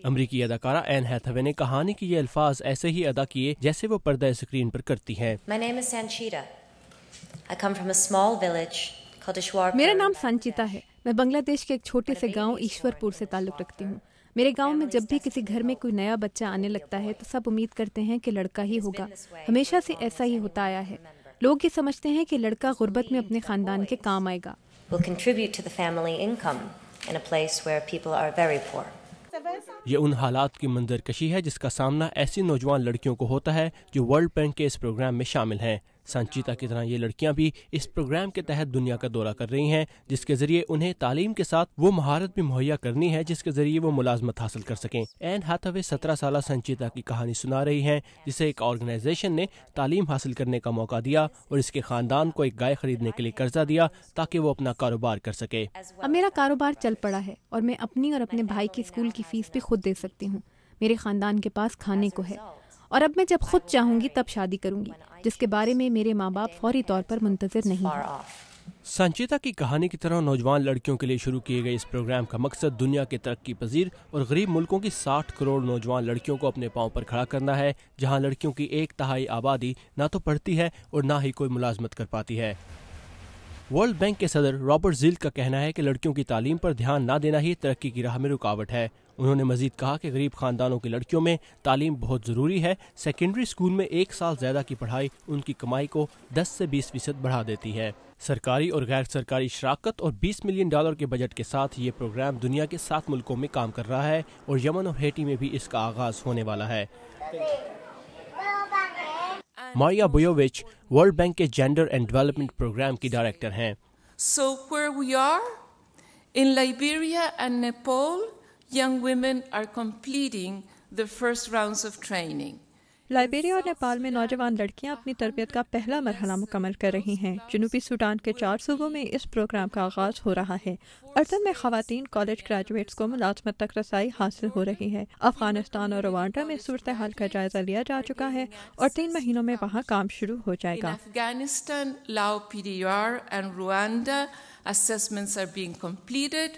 امریکی اداکارہ N Hathway نے کہانی کے یہ الفاظ ایسے ہی ادا کیے جیسے وہ پردہ اسکرین پر کرتی ہیں۔ میرا نام سانچیتا ہے۔ میں بنگلہ دیش کے ایک چھوٹے سے گاؤں ایشور پور سے تعلق رکھتی ہوں۔ میرے گاؤں میں جب بھی کسی گھر میں کوئی نیا بچہ آنے لگتا ہے تو سب امید کرتے ہیں کہ لڑکا ہی ہوگا۔ ہمیشہ سے ایسا ہی ہوتا آیا ہے۔ لوگ یہ سمجھتے ہیں کہ لڑکا غربت میں اپنے خاندان کے کام آئے گا۔ یہ ان حالات کی منظر کشی ہے جس کا سامنا ایسی نوجوان لڑکیوں کو ہوتا ہے جو ورلڈ بینک کے اس پروگرام میں شامل ہیں۔ سانچیتا کی طرح یہ لڑکیاں بھی اس پروگرام کے تحت دنیا کا دورہ کر رہی ہیں، جس کے ذریعے انہیں تعلیم کے ساتھ وہ مہارت بھی مہیا کرنی ہے جس کے ذریعے وہ ملازمت حاصل کر سکیں۔ این ہیتھوے 17 سالہ سانچیتا کی کہانی سنا رہی ہیں، جسے ایک آرگنائزیشن نے تعلیم حاصل کرنے کا موقع دیا اور اس کے خاندان کو ایک گائے خریدنے کے لیے قرضہ دیا تاکہ وہ اپنا کاروبار کر سکے۔ اب میرا کاروبار چل پڑا ہے اور میں اپنی اور اپنے بھائی کی اسکول کی فیس بھی خود دے سکتی ہوں۔ میرے خاندان کے پاس کھانے کو ہے اور اب میں جب خود چاہوں گی تب شادی کروں گی، جس کے بارے میں میرے ماں باپ فوری طور پر منتظر نہیں ہیں۔ سانچیتا کی کہانی کی طرح نوجوان لڑکیوں کے لیے شروع کیے گئے اس پروگرام کا مقصد دنیا کے ترقی پذیر اور غریب ملکوں کی 60 کروڑ نوجوان لڑکیوں کو اپنے پاؤں پر کھڑا کرنا ہے، جہاں لڑکیوں کی 1/3 آبادی نہ تو پڑھتی ہے اور نہ ہی کوئی ملازمت کر پاتی ہے۔ ورلڈ بینک کے صدر رابرٹ زیل کا کہنا ہے کہ لڑکیوں کی تعلیم پر دھیان نہ دینا ہی ترقی کی راہ میں رکاوٹ ہے۔ انہوں نے مزید کہا کہ غریب خاندانوں کی لڑکیوں میں تعلیم بہت ضروری ہے۔ سیکنڈری اسکول میں 1 سال زیادہ کی پڑھائی ان کی کمائی کو 10 سے 20% بڑھا دیتی ہے۔ سرکاری اور غیر سرکاری شراکت اور $20 ملین کے بجٹ کے ساتھ یہ پروگرام دنیا کے 7 ملکوں میں کام کر رہا ہے اور یمن اور ہیٹی میں بھی اس کا آغاز ہونے والا ہے۔ ماریا بویووچ ورلڈ بینک کے جینڈر اینڈ ڈیولپمنٹ پروگرام کی ڈائریکٹر ہیں۔ So where we are, in Liberia and Nepal, young women are completing the first rounds of training. Liberia اور نیپال میں نوجوان لڑکیاں اپنی تربیت کا پہلا مرحلہ مکمل کر رہی ہیں۔ جنوبی سوڈان کے 4 صوبوں میں اس پروگرام کا آغاز ہو رہا ہے۔ اردن میں خواتین کالج گریجویٹس کو ملازمت تک رسائی حاصل ہو رہی ہے۔ افغانستان اور روانڈا میں صورتحال کا جائزہ لیا جا چکا ہے اور 3 مہینوں میں وہاں کام شروع ہو جائے گا۔ In Afghanistan, Lao PDR and Rwanda, assessments are being completed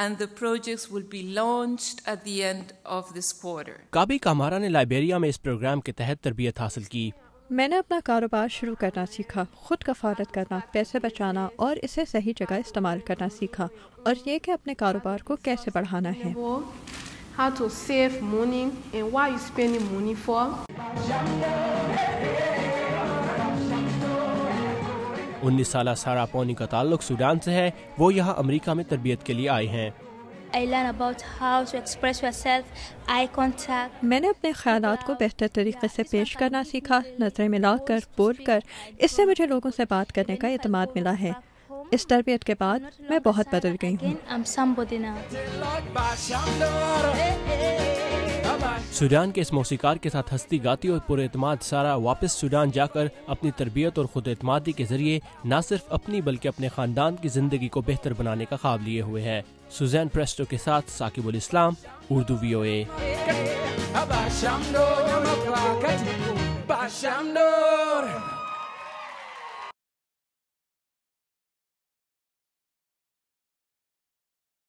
and the projects will be launched at the end of this quarter. کابی کامارا نے لائبیریا میں اس پروگرام کے تحت تربیت حاصل کی۔ میں نے اپنا کاروبار شروع کرنا سیکھا، خود کفالت کرنا، پیسے بچانا اور اسے صحیح جگہ استعمال کرنا سیکھا، اور یہ کہ اپنے کاروبار کو کیسے بڑھانا ہے۔ How to save money and what you spending money for. 19 سالہ سارا پونی کا تعلق سوڈان سے ہے، وہ یہاں امریکہ میں تربیت کے لیے آئے ہیں۔ I learn about how to express yourself, eye contact. میں نے اپنے خیالات کو بہتر طریقے سے پیش کرنا سیکھا، نظریں ملا کر، بول کر۔ اس سے مجھے لوگوں سے بات کرنے کا اعتماد ملا ہے۔ اس تربیت کے بعد میں بہت بدل گئی ہوں۔ I'm somebody now. سوڈان کے اس موسیقار کے ساتھ ہستی گاتی اور پر اعتماد سارا واپس سوڈان جا کر اپنی تربیت اور خود اعتمادی کے ذریعے نہ صرف اپنی بلکہ اپنے خاندان کی زندگی کو بہتر بنانے کا خواب لیے ہوئے ہے۔ سوزین پریسٹو کے ساتھ ثاقب الاسلام، اردو VOA۔